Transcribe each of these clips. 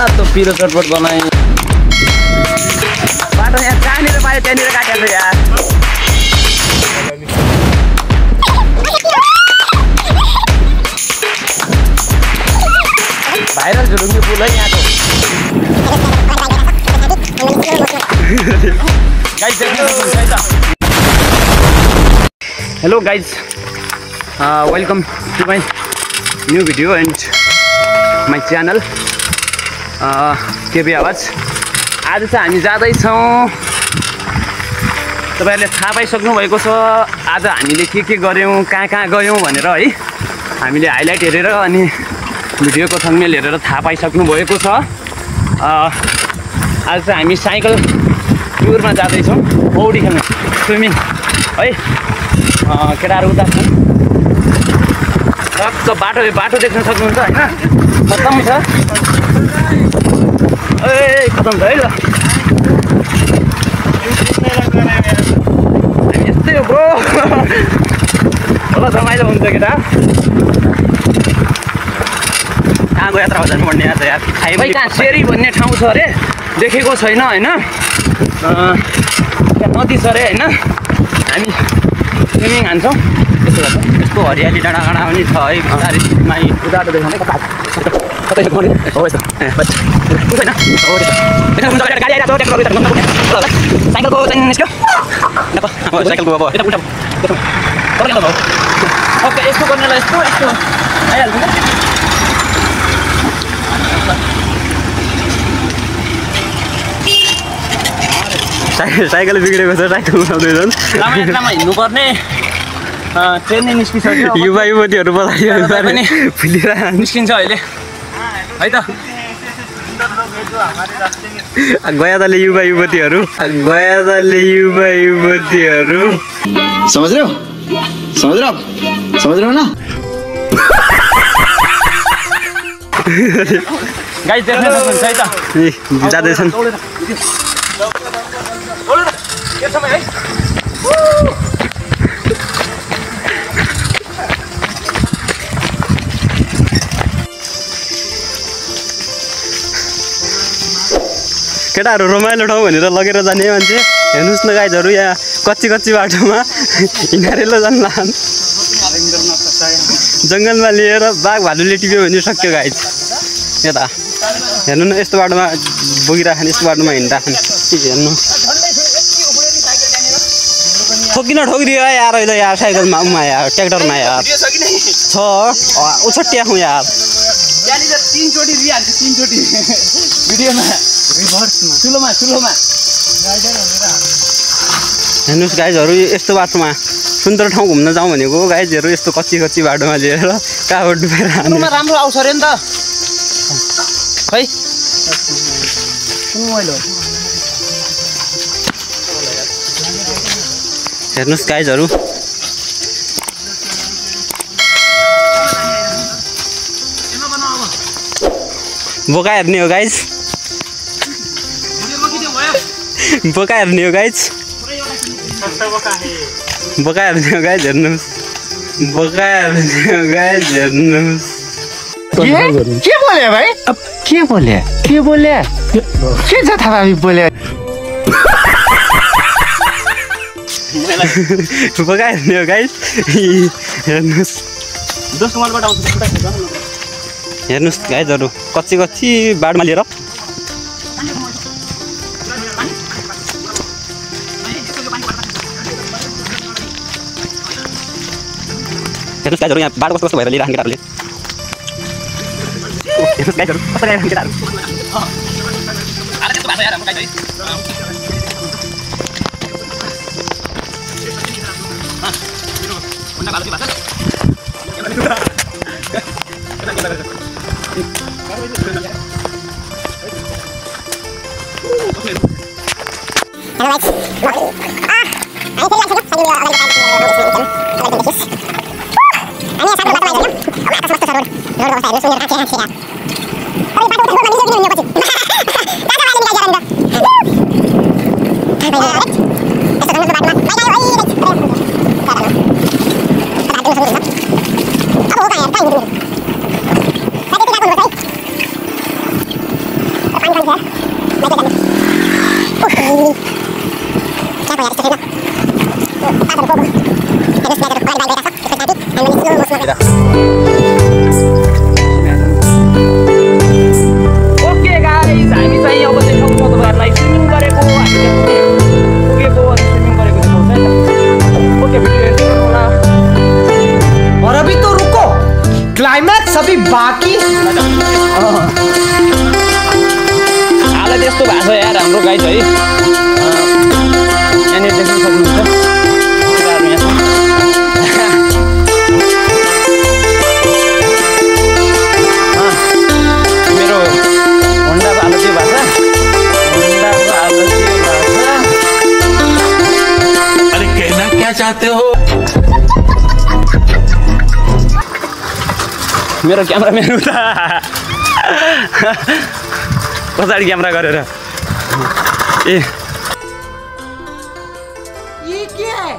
तो पिरो चटपट बनाएँ बाटो यहाँ कहाँनिर पायो त्यहाँनिर काटेको छ यार भाइरल झुलुङ्गे पुल है यहाँको गाइज देख्न सक्नुहुन्छ है त hello guys welcome to my new video and my channel KB आवाज आज चाहिँ हामी जाँदैछौँ तपाईँहरूले थाहा पाइसक्नु भएको छ आज हामीले के गऱ्यौँ कहाँ गयौँ भनेर है हामीले हाइलाइट हेरेर अनि भिडियोको थम्बनेल हेरेर थाहा पाइसक्नु भएको छ आज चाहिँ हामी साइकल टुरमा जाँदैछौँ पौडी खेल्न स्विमिङ है केटाहरू उता छन् टक्क बाटो देख्न सक्नुहुन्छ होइन खतम छ ए खतम छ है ल यस्तै हो ब्रो होला रमाइलो हुन्छ केटा कहाँको यात्रा हो जानुपर्ने यार यार भाइ कहाँ सेरी भन्ने ठाउँ छ अरे देखेको छैन होइन त्यहाँ नदी छ अरे होइन हामी स्विमिङ हान्छौँ यस्तो हरियाली डाँडा पनि छ है बिस्तारैमा उदाटो देखाउने कता कतै हो यस्तो छैन गाडी आइरहेको साइकलको चाहिँ निस्क्यो साइकलको अब ओके यस्तो गर्नेलाई यस्तो आइहाल्छ साइकल बिग्रेको छ साइकल उठाउँदैछन् लामो यात्रामा हिँड्नुपर्ने ट्रेन नै निस्किसक्यो युवा युवतीहरू बोलाइयो पनि निस्किन्छ अहिले है त गया तले युवा युवतीहरू समझ रहे हो ना गाइस देख्न सक्नुहुन्छ है त जाँदैछन् केटाहरू रमाइलो ठाउँ भनेर लगेर जाने मान्छे हेर्नुहोस् न गाइजहरू यहाँ कच्ची बाटोमा हिँडेर जानु लान् जङ्गलमा लिएर बाघ भालुले टिप्यो भने सक्यो गाइज यता हेर्नु न यस्तो बाटोमा बोकिराख्ने यस्तो बाटोमा हिँडिराख्ने हेर्नु ठोकिदियो यार अहिले यार साइकलमा उमा यार ट्र्याक्टरमा यार छ उछट्टिया हुँ यार तीनचोटि रिहाल्छ तीनचोटि भिडियोमा रिभर्समा ठुलोमा हेर्नुहोस् गाइजहरू यस्तो बाटोमा सुन्दर ठाउँ घुम्न जाउँ भनेको गाइजहरू यस्तो कच्ची बाटोमा लिएर कहाँबाट डुबेर राम्रो आउँछ अरे नि त खै हेर्नुहोस् गाइजहरू बोका हेर्ने हो गाइज हेर्नुहोस् के बोले भाइ के बोले के छ थाहा बोले बोका हेर्ने हो गाइज हेर्नुहोस् हेर्नुहोस् गाइजहरू कच्ची बाडमा लिएर हेर्नुहोस् गाइजहरू यहाँ बाटो कस्तो भएर लिइराख्ने केटाहरूले हेर्नुहोस् गाइजहरू कस्तो ल्याइराख्ने केटाहरू गाइस है यहाँनिर देख्न सक्नुहुन्छ कुराहरू यहाँ मेरो होन्डाको हालत यो भएको छ होन्डाको हालत यो भएको छ अरे कहना क्या चाहते हो मेरो क्यामेराम्यान उता पछाडि क्यामेरा गरेर ए ये क्या है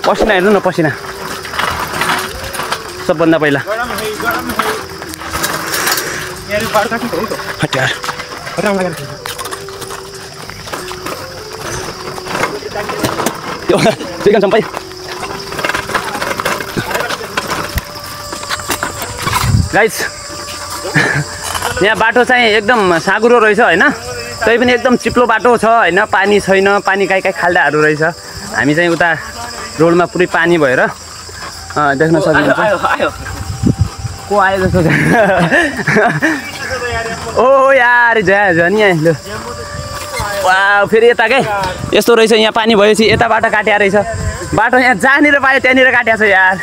पसिना हेर्नु न पसिना सबभन्दा पहिला हटियार चिकन चम्पै गाइस यहाँ बाटो चाहिँ एकदम साँघुरो रहेछ होइन तै पनि एकदम चिप्लो बाटो छ होइन पानी छैन पानी काहीँ खाल्डाहरू रहेछ हामी चाहिँ उता रोडमा पुरै पानी भएर देख्न सक्नुहुन्छ को आयो जस्तो छ ओ यार झन् यहाँ लु वा फेरि यता के यस्तो रहेछ यहाँ पानी भएपछि यता बाटो काट्या रहेछ बाटो यहाँ जहाँनिर पायो त्यहाँनिर काट्या छ यार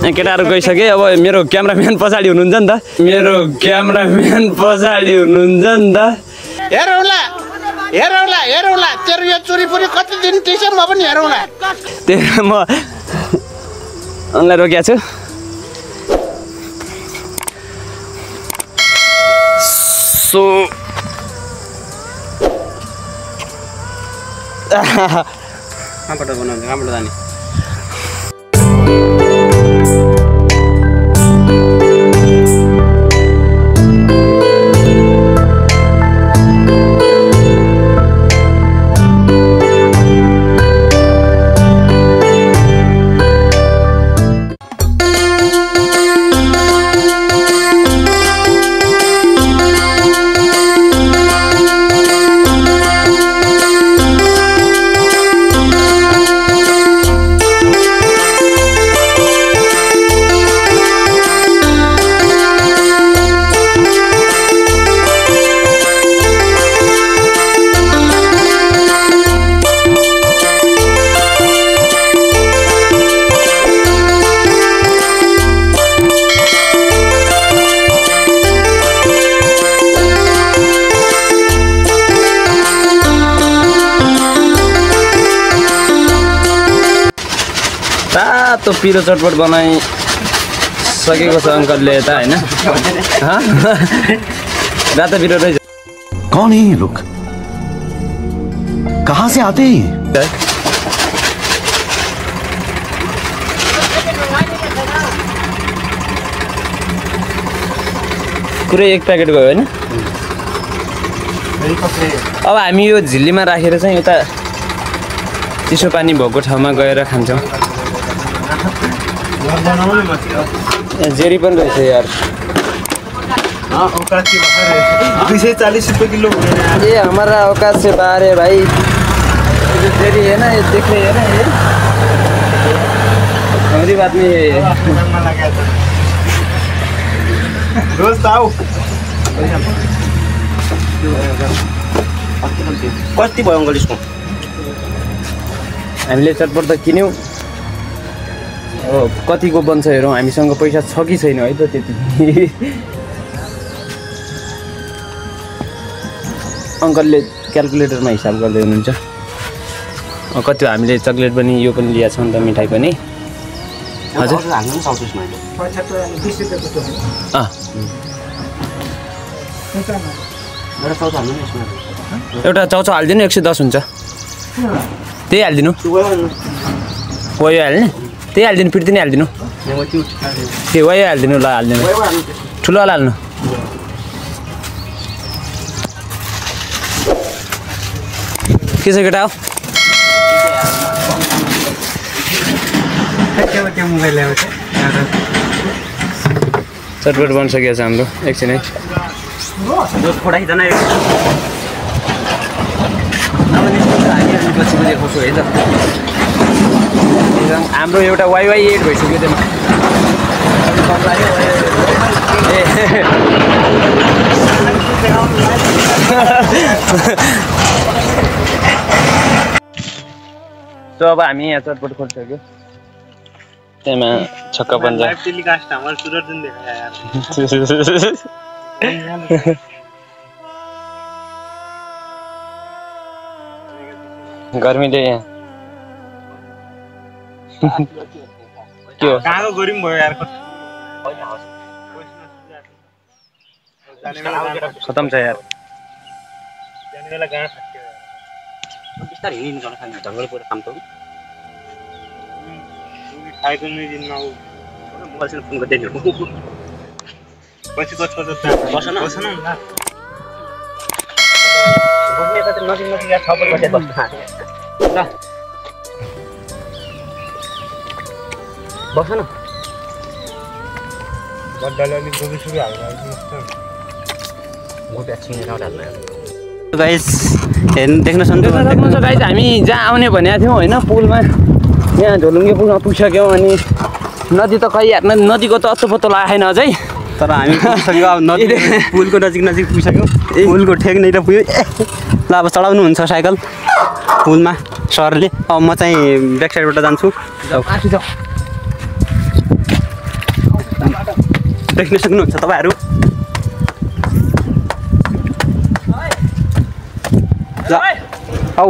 केटाहरू गइसके अब मेरो क्यामेराम्यान पछाडि हुनुहुन्छ नि त मेरो क्यामेराम्यान पछाडि हुनुहुन्छ नि त हेरौँला तेरो यो चोरीपुरी कति दिन टिक्छ म पनि हेरौँला त्यही म उनलाई रोकेको छु सो कहाँबाट बनाउँछ कहाँबाट जाने तो पिरो चटपट बनाइसकेको छ अङ्कलले यता होइन रातो पिरो रहेछ कौन है ये लोग कहाँ से आते हैं पुरै एक प्याकेट गयो होइन अब हामी यो झिल्लीमा राखेर चाहिँ उता चिसो पानी भएको ठाउँमा गएर खान्छौँ जेरी पनि रहेछ यार 240 रुपये किलो ये हमारा औकात से बाहर है भाई जेरी है ना ये देख रहे है ना ये हमारी बात नहीं है दोस्त आओ कति भयो अङ्कल यसको हामीले चटपट त किन्यौँ कतिको बन्छ हेरौँ हामीसँग पैसा छ कि छैन है त त्यति अङ्कलले क्यालकुलेटरमा हिसाब गर्दै हुनुहुन्छ कति हामीले चक्लेट पनि यो पनि लिएको छौँ त मिठाई पनि हजुर एउटा चाउचाउ हालिदिनु 110 हुन्छ त्यही हालिदिनु वायो हाल्ने त्यही हालिदिनु पिर्ती नै हालिदिनु त्यो वायो हालिदिनु ल हालिदिनु ठुलो वाला हाल्नु के छ केटा हो चटपट बनिसकेको छ हाम्रो एकछिन है दोस्त फोटाइकन पछि देखाउँछु है त हाम्रो एउटा वाइवाई 8 भइसक्यो त्यसमा तो अब हामी यहाँ चटपट खोलिसक्यो त्यसमा छक्का पन्जा गर्मीले यहाँ के हो कहाँको गरिम भयो यार खतम छ यार जाने बेला गाँस बिस्तारै हिँड्नु गर्न खानु जंगल पुरा काम त खाएको नै दिनमा उ मोबाइलसँग फोन गर्दै नि पछि बस्छ बस न बस्छ न बस्ने त नजिक नजिक या छपल बसे बस्छ ल बस न बड्डाले अलि गोबी सुरु हाल्नु गाइस हेर्नु देख्न सक्नुहुन्छ गाइस हामी जहाँ आउने भनेको थियौँ होइन पुलमा यहाँ झोलुङ्गे पुलमा पुगिसक्यौँ अनि नदी त खै हेर्न नदीको त अत्तो पत्तो लागेको छैन अझै तर हामी पुगिसक्यो अब नदी पुलको नजिक पुगिसक्यो पुलको ठेक नै त पुग्यो ल अब चढाउनुहुन्छ साइकल पुलमा सरले अब म चाहिँ ब्याक साइडबाट जान्छु देख्न सक्नुहुन्छ तपाईँहरू औ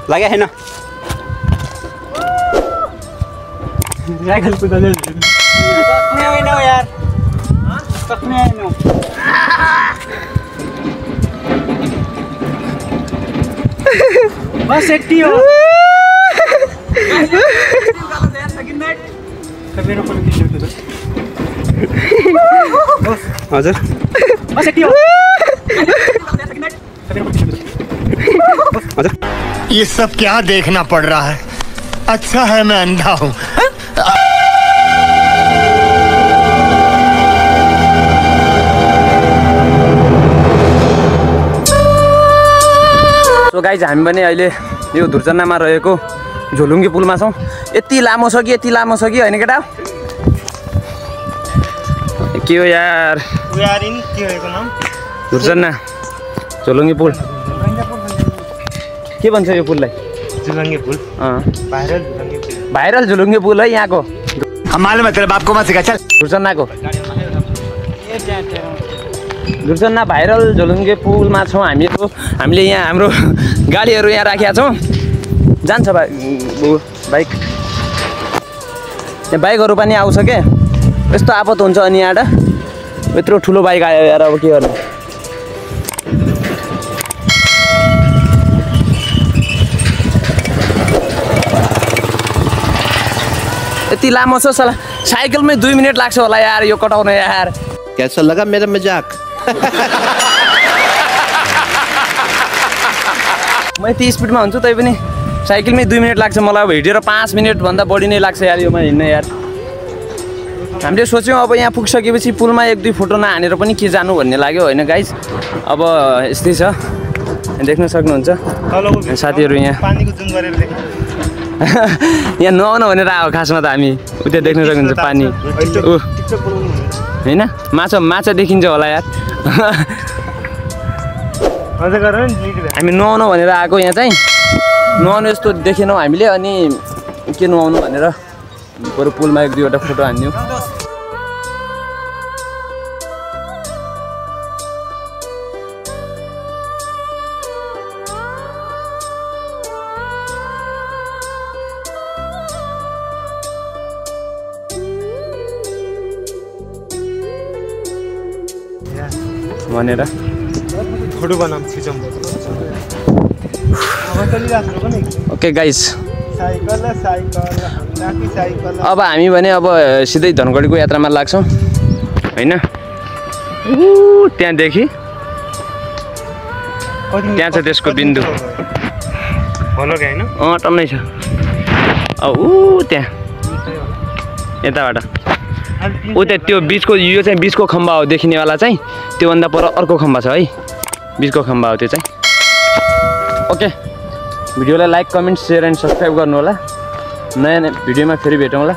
लाग्यो छैन साइकल कुदाउँदै सक्ने होइन यार सक्ने होइन बस यति हो हजुर बस यति हो हजुर ये सब क्या देखना पड़ रहा है अच्छा है मैं अंधा हूँ सो गाइज हामी पनि अहिले यो धुर्चन्नामा रहेको झोलुङ्गे पुलमा छौँ यति लामो छ कि होइन केटा के हो यार धुर्चन्ना झोलुङ्गे पुल के भन्छ यो पुललाई झुलङ्गे पुल भाइरल झोलुङ्गे पुल है यहाँको हमारे में तेरे बाप को मत सिखा चल धुर्चन्नाको धुर्चन्ना भाइरल झोलुङ्गे पुलमा छौँ हामीले यहाँ हाम्रो गाडीहरू यहाँ राखेका छौँ जान्छ बाइक यहाँ बाइकहरू पनि आउँछ के यस्तो आपत हुन्छ अनि यहाँ यत्रो ठुलो बाइक आयो यार अब के गर्नु यति लामो छ साला साइकलमै 2 मिनट लाग्छ होला यार यो कटाउन यार कैसा लगा मेरा मजाक म यति स्पिडमा हुन्छु तै पनि साइकलमै 2 मिनट लाग्छ मलाई अब हिँडेर 5 मिनटभन्दा बढी नै लाग्छ यार योमा हिँड्न यार हामीले सोच्यौँ अब यहाँ पुगिसकेपछि पुलमा 1-2 फोटो नहानेर पनि के जानु भन्ने लाग्यो होइन गाइज अब यस्तै छ देख्न सक्नुहुन्छ साथीहरू यहाँ पानीको जुम गरेर देख्नु यहाँ नुहाउन भनेर आयो खासमा त हामी उता देख्न सक्नुहुन्छ पानी होइन माछा देखिन्छ होला यार हामी नुहाउन भनेर आएको यहाँ चाहिँ नुहाउनु यस्तो देखेनौँ हामीले अनि के नुहाउनु भनेर बरु पुलमा 1-2वटा फोटो हान्यौँ भनेर फोटो बनाम खिचौँ ओके गाइस साइकल अब हामी भने अब सिधै धनगढीको यात्रामा लाग्छौँ होइन त्यहाँदेखि त्यहाँ छ त्यसको बिन्दु होला हैन टन्नै छ ऊ त्यहाँ यताबाट त्यहाँ त्यो बिचको यो चाहिँ बिचको खम्बा हो देखिनेवाला चाहिँ त्योभन्दा पर अर्को खम्बा छ है बिचको खम्बा हो त्यो चाहिँ ओके भिडियोलाई like comment share and subscribe गर्नु होला नयाँ भिडियोमा फेरि भेटौँला